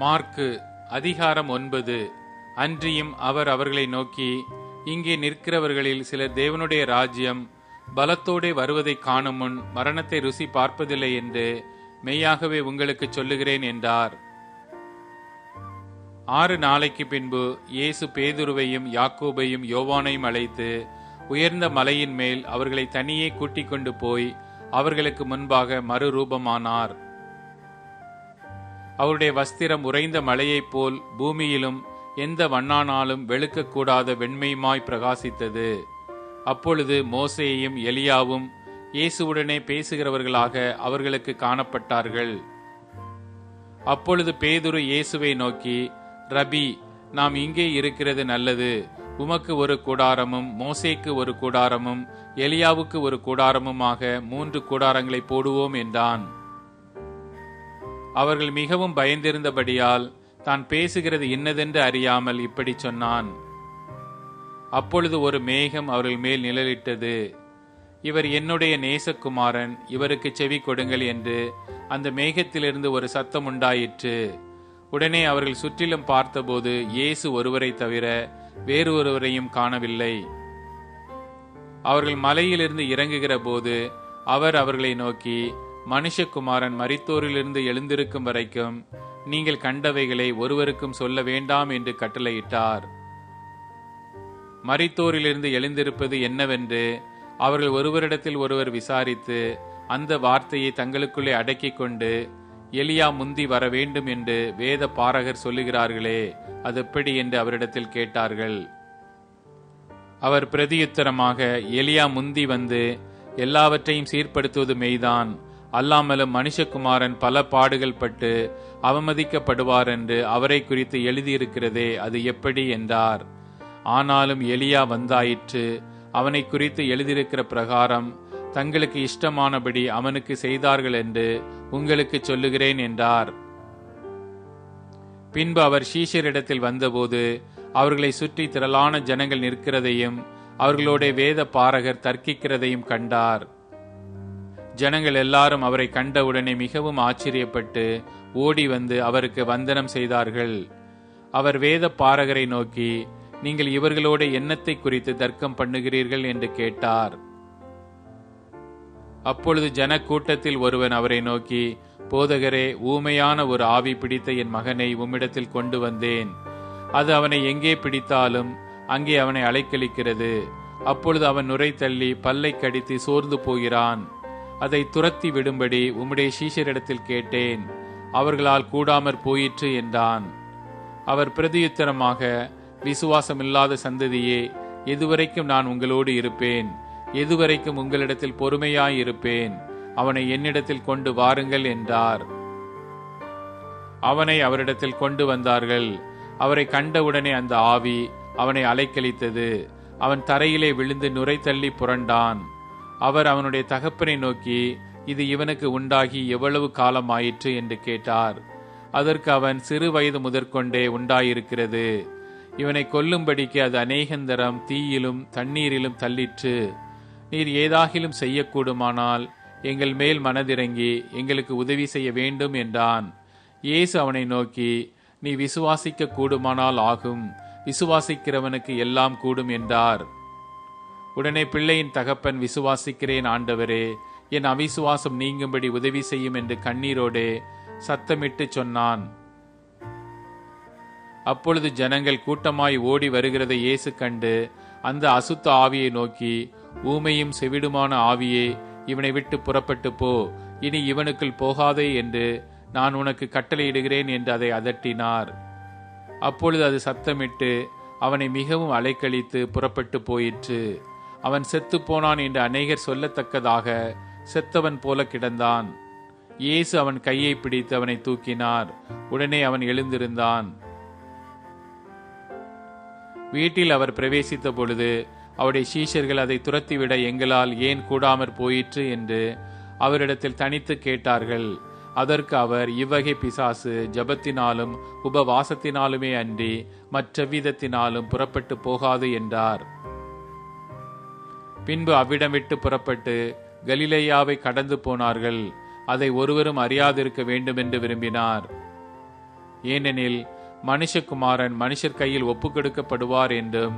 Mark அதிகாரம் 9. அன்றியும் அவர் அவர்களை நோக்கி, இங்கே நிற்கிறவர்களில் சிலர் தேவனுடைய ராஜ்யம் பலத்தோடே வருவதை காணும் முன் மரணத்தை ருசி பார்ப்பதில்லை என்று மெய்யாகவே உங்களுக்கு சொல்லுகிறேன் என்றார். 6 நாளைக்கு பின்பு இயேசு பேதுருவையும் யாக்கோபையும் யோவானையும் அழைத்து உயர்ந்த மலையின் மேல் அவர்களை தனியே கூட்டிக் கொண்டு போய் அவர்களுக்கு முன்பாக மறுரூபமானார். அவருடைய வஸ்திரம் உறைந்த மலையைப் போல் பூமியிலும் எந்த வண்ணானாலும் வெளுக்கக்கூடாத வெண்மையுமாய் பிரகாசித்தது. அப்பொழுது மோசேயும் எலியாவும் இயேசுவுடனே பேசுகிறவர்களாக அவர்களுக்கு காணப்பட்டார்கள். அப்பொழுது பேதுரு இயேசுவை நோக்கி, ரபி, நாம் இங்கே இருக்கிறது நல்லது. உமக்கு ஒரு கூடாரமும் மோசேக்கு ஒரு கூடாரமும் எலியாவுக்கு ஒரு கூடாரமுமாக 3 கூடாரங்களை போடுவோம் என்றான். அவர்கள் மிகவும் பயந்திருந்தபடியால் தான் பேசுகிறது இன்னதென்று அறியாமல் இப்படி சொன்னான். அப்பொழுது ஒரு மேகம் அவர்கள் மேல் நிழலிட்டது. இவர் என்னுடைய நேசகுமாரன், இவருக்கு செவி கொடுங்கள் என்று அந்த மேகத்திலிருந்து ஒரு சத்தம் உண்டாயிற்று. உடனே அவர்கள் சுற்றிலும் பார்த்தபோது இயேசு ஒருவரை தவிர வேறு ஒருவரையும் காணவில்லை. அவர்கள் மலையிலிருந்து இறங்குகிற போது அவர் அவர்களை நோக்கி, மனுஷகுமாரன் மரித்தோரிலிருந்து எழுந்திருக்கும் வரைக்கும் நீங்கள் கண்டவைகளை ஒருவருக்கும் சொல்ல வேண்டாம் என்று கட்டளையிட்டார். மரித்தோரிலிருந்து எழுந்திருப்பது என்னவென்று அவர்கள் ஒருவரிடத்தில் ஒருவர் விசாரித்து அந்த வார்த்தையை தங்களுக்குள்ளே அடக்கிக் கொண்டு, எலியா முந்தி வர வேண்டும் என்று வேத பாரகர் சொல்லுகிறார்களே, அது எப்படி என்று அவரிடத்தில் கேட்டார்கள். அவர் பிரதியுத்தரமாக, எலியா முந்தி வந்து எல்லாவற்றையும் சீர்படுத்துவது மெய்தான். அல்லாமலும் மனுஷகுமாரன் பல பாடுகள் பட்டு அவமதிக்கப்படுவார் என்று அவரை குறித்து எழுதியிருக்கிறதே, அது எப்படி என்றார். ஆனாலும் எலியா வந்தாயிற்று. அவனை குறித்து எழுதியிருக்கிற பிரகாரம் தங்களுக்கு இஷ்டமானபடி அவனுக்கு செய்தார்கள் என்று உங்களுக்கு சொல்லுகிறேன் என்றார். பின்பு அவர் சீஷரிடத்தில் வந்தபோது அவர்களை சுற்றி திரளான ஜனங்கள் நிற்கிறதையும் அவர்களோட வேத பாரகர் தர்க்கிக்கிறதையும் கண்டார். ஜனங்கள் எல்லாரும் அவரை கண்டவுடனே மிகவும் ஆச்சரியப்பட்டு ஓடி வந்து அவருக்கு வந்தனம் செய்தார்கள். அவர் வேத பாரகரை நோக்கி, நீங்கள் இவர்களோட எண்ணத்தை குறித்து தர்க்கம் பண்ணுகிறீர்கள் என்று கேட்டார். அப்பொழுது ஜனக்கூட்டத்தில் ஒருவன் அவரை நோக்கி, போதகரே, ஊமையான ஒரு ஆவி பிடித்த என் மகனை உம்மிடத்தில் கொண்டு வந்தேன். அது அவனை எங்கே பிடித்தாலும் அங்கே அவனை அலைக்கழிக்கிறது. அப்பொழுது அவன் நுரை தள்ளி பல்லை கடித்து சோர்ந்து போகிறான். அதை துரத்தி விடும்படி உம்முடைய சீஷரிடத்தில் கேட்டேன், அவர்களால் கூடாமற் போயிற்று என்றான். அவர் பிரதியுத்தரமாக, விசுவாசமில்லாத சந்ததியே, எதுவரைக்கும் நான் உங்களோடு இருப்பேன்? எதுவரைக்கும் உங்களிடத்தில் பொறுமையாயிருப்பேன்? அவனை என்னிடத்தில் கொண்டு வாருங்கள் என்றார். அவனை அவரிடத்தில் கொண்டு வந்தார்கள். அவரை கண்டவுடனே அந்த ஆவி அவனை அலைக்கழித்தது. அவன் தரையிலே விழுந்து நுரை தள்ளி புரண்டான். அவர் அவனுடைய தகப்பனை நோக்கி, இது இவனுக்கு உண்டாகி எவ்வளவு காலம் ஆயிற்று என்று கேட்டார். அதற்கு அவன், சிறு வயது முதற்கொண்டே உண்டாயிருக்கிறது. இவனை கொல்லும்படிக்கு அது அநேகந்தரம் தீயிலும் தண்ணீரிலும் தள்ளிற்று. நீர் ஏதாகிலும் செய்யக்கூடுமானால் எங்கள் மேல் மனதிறங்கி எங்களுக்கு உதவி செய்ய வேண்டும் என்றான். இயேசு அவனை நோக்கி, நீ விசுவாசிக்க கூடுமானால் ஆகும், விசுவாசிக்கிறவனுக்கு எல்லாம் கூடும் என்றார். உடனே பிள்ளையின் தகப்பன், விசுவாசிக்கிறேன் ஆண்டவரே, என் அவிசுவாசம் நீங்கும்படி உதவி செய்யும் என்று கண்ணீரோடே சத்தமிட்டு சொன்னான். அப்பொழுது ஜனங்கள் கூட்டமாய் ஓடி வருகிறதை இயேசு கண்டு அந்த அசுத்த ஆவியை நோக்கி, ஊமையும் செவிடுமான ஆவியே, இவனை விட்டு புறப்பட்டு போ, இனி இவனுக்குள் போகாதே என்று நான் உனக்கு கட்டளையிடுகிறேன் என்று அதை அதட்டினார். அப்பொழுது அது சத்தமிட்டு அவனை மிகவும் அலைக்கழித்து புறப்பட்டு போயிற்று. அவன் செத்து போனான் என்று அநேகர் சொல்லத்தக்கதாக செத்தவன் போல கிடந்தான். இயேசு அவன் கையை பிடித்து அவனை தூக்கினார். உடனே அவன் எழுந்திருந்தான். வீட்டில் அவர் பிரவேசித்த பொழுது அவருடைய சீஷர்கள் அதை துரத்திவிட எங்களால் ஏன் கூடாமற் போயிற்று என்று அவரிடத்தில் தனித்து கேட்டார்கள். அதற்கு அவர், இவ்வகை பிசாசு ஜபத்தினாலும் உபவாசத்தினாலுமே அன்றி மற்றவிதத்தினாலும் புறப்பட்டு போகாது என்றார். பின்பு அவ்விடம் விட்டு புறப்பட்டு கலிலேயாவை கடந்து போனார்கள். அதை ஒருவரும் அறியாதிருக்க வேண்டுமென்று விரும்பினார். ஏனெனில் மனுஷகுமாரன் மனுஷர் கையில் ஒப்புக்கொடுக்கப்படுவார் என்றும்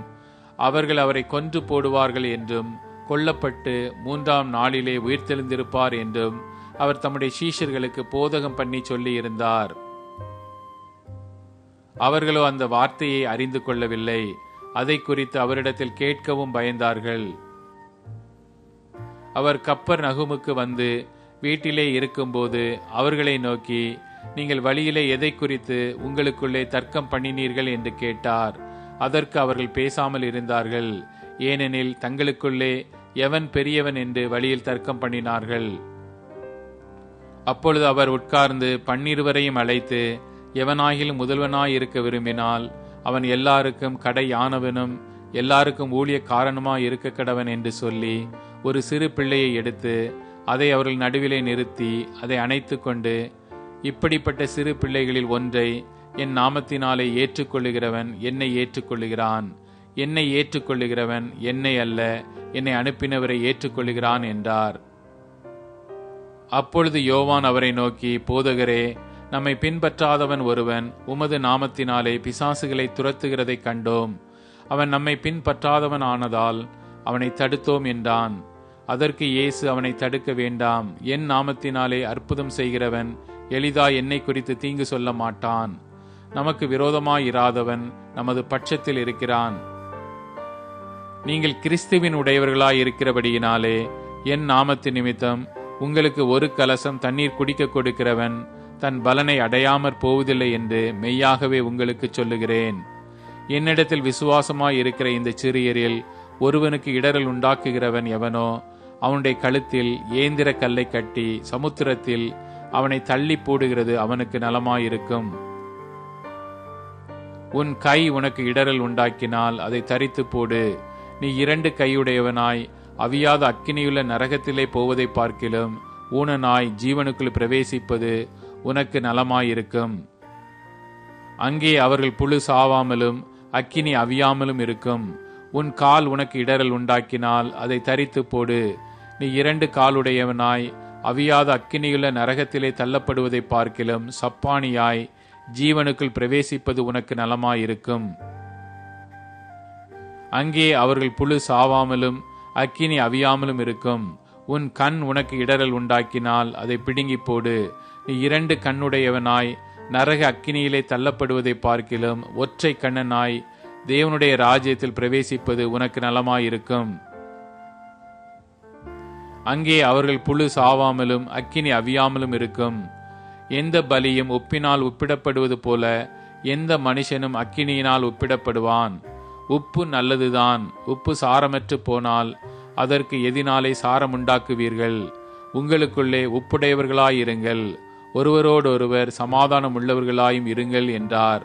அவர்கள் அவரை கொன்று போடுவார்கள் என்றும் கொல்லப்பட்டு 3ஆம் நாளிலே உயிர்த்தெழுந்திருப்பார் என்றும் அவர் தம்முடைய சீஷர்களுக்கு போதகம் பண்ணி சொல்லி இருந்தார். அவர்களோ அந்த வார்த்தையை அறிந்து கொள்ளவில்லை. அதை குறித்து அவரிடத்தில் கேட்கவும் பயந்தார்கள். அவர் கப்பர்நகூமுக்கு வந்து வீட்டிலே இருக்கும்போது அவர்களை நோக்கி, நீங்கள் வழியிலே எதை குறித்து உங்களுக்குள்ளே தர்க்கம் பண்ணினீர்கள் என்று கேட்டார். அதற்கு அவர்கள் பேசாமல் இருந்தார்கள். ஏனெனில் தங்களுக்குள்ளே எவன் பெரியவன் என்று வழியில் தர்க்கம் பண்ணினார்கள். அப்பொழுது அவர் உட்கார்ந்து 12 அழைத்து, எவனாகிலும் முதல்வனாயிருக்க விரும்பினால் அவன் எல்லாருக்கும் கடையானவனும் எல்லாருக்கும் ஊழியக்காரனுமாய் இருக்க கடவன் என்று சொல்லி ஒரு சிறு பிள்ளையை எடுத்து அதை அவர்கள் நடுவிலே நிறுத்தி அதை அணைத்து கொண்டு, இப்படிப்பட்ட சிறு பிள்ளைகளில் ஒன்றை என் நாமத்தினாலே ஏற்றுக்கொள்ளுகிறவன் என்னை ஏற்றுக்கொள்ளுகிறான், என்னை ஏற்றுக்கொள்ளுகிறவன் என்னை அல்ல என்னை அனுப்பினவரை ஏற்றுக்கொள்ளுகிறான் என்றார். அப்பொழுது யோவான் அவரை நோக்கி, போதகரே, நம்மை பின்பற்றாதவன் ஒருவன் உமது நாமத்தினாலே பிசாசுகளை துரத்துகிறதை கண்டோம். அவன் நம்மை பின்பற்றாதவன் ஆனதால் அவனை தடுத்தோம் என்றான். அதற்கு இயேசு அவனை தடுக்க வேண்டாம், என் நாமத்தினாலே அற்புதம் செய்கிறவன் எளிதாய் என்னை குறித்து தீங்கு சொல்ல மாட்டான். நமக்கு விரோதமாயிராதவன் நமது பட்சத்தில் இருக்கிறான். நீங்கள் கிறிஸ்துவின் உடையவர்களாய் இருக்கிறபடியினாலே என் நாமத்து நிமித்தம் உங்களுக்கு ஒரு கலசம் தண்ணீர் குடிக்க கொடுக்கிறவன் தன் பலனை அடையாமற் போவதில்லை என்று மெய்யாகவே உங்களுக்கு சொல்லுகிறேன். என்னிடத்தில் விசுவாசமாய் இருக்கிற இந்த சிறியரில் ஒருவனுக்கு இடரல் உண்டாக்குகிறவன் எவனோ அவனுடைய கழுத்தில் ஏந்திர கல்லை கட்டி சமுத்திரத்தில் அவனை தள்ளி போடுகிறது அவனுக்கு நலமாயிருக்கும். உன் கை உனக்கு இடரல் உண்டாக்கினால் அதை தரித்து போடு. நீ 2 கையுடையவனாய் அவியாத அக்கினியுள்ள நரகத்திலே போவதை பார்க்கிலும் ஊனனாய் ஜீவனுக்குள் பிரவேசிப்பது உனக்கு நலமாயிருக்கும். அங்கே அவர்கள் புழு சாவாமலும் அக்கினி அவியாமலும் இருக்கும். உன் கால் உனக்கு இடரல் உண்டாக்கினால் அதை தரித்து போடு. நீ 2 காலுடையவனாய் அவியாத அக்கினியுள்ள நரகத்திலே தள்ளப்படுவதை பார்க்கிலும் சப்பானியாய் ஜீவனுக்குள் பிரவேசிப்பது உனக்கு நலமாயிருக்கும். அங்கே அவர்கள் புழு சாவாமலும் அக்கினி அவியாமலும் இருக்கும். உன் கண் உனக்கு இடரல் உண்டாக்கினால் அதை பிடுங்கி போடு. நீ 2 கண்ணுடையவனாய் நரக அக்கினியிலே தள்ளப்படுவதை பார்க்கிலும் ஒற்றை கண்ணனாய் தேவனுடைய ராஜ்யத்தில் பிரவேசிப்பது உனக்கு நலமாயிருக்கும். அங்கே அவர்கள் புழு சாவாமலும் அக்கினி அவியாமலும் இருக்கும். எந்த பலியும் உப்பினால் ஒப்பிடப்படுவது போல எந்த மனுஷனும் அக்கினியினால் ஒப்பிடப்படுவான். உப்பு நல்லதுதான். உப்பு சாரமற்று போனால் அதற்கு எதினாலே சாரமுண்டாக்குவீர்கள்? உங்களுக்குள்ளே உப்புடையவர்களாயிருங்கள், ஒருவரோடொருவர் சமாதானம் உள்ளவர்களாயும் இருங்கள் என்றார்.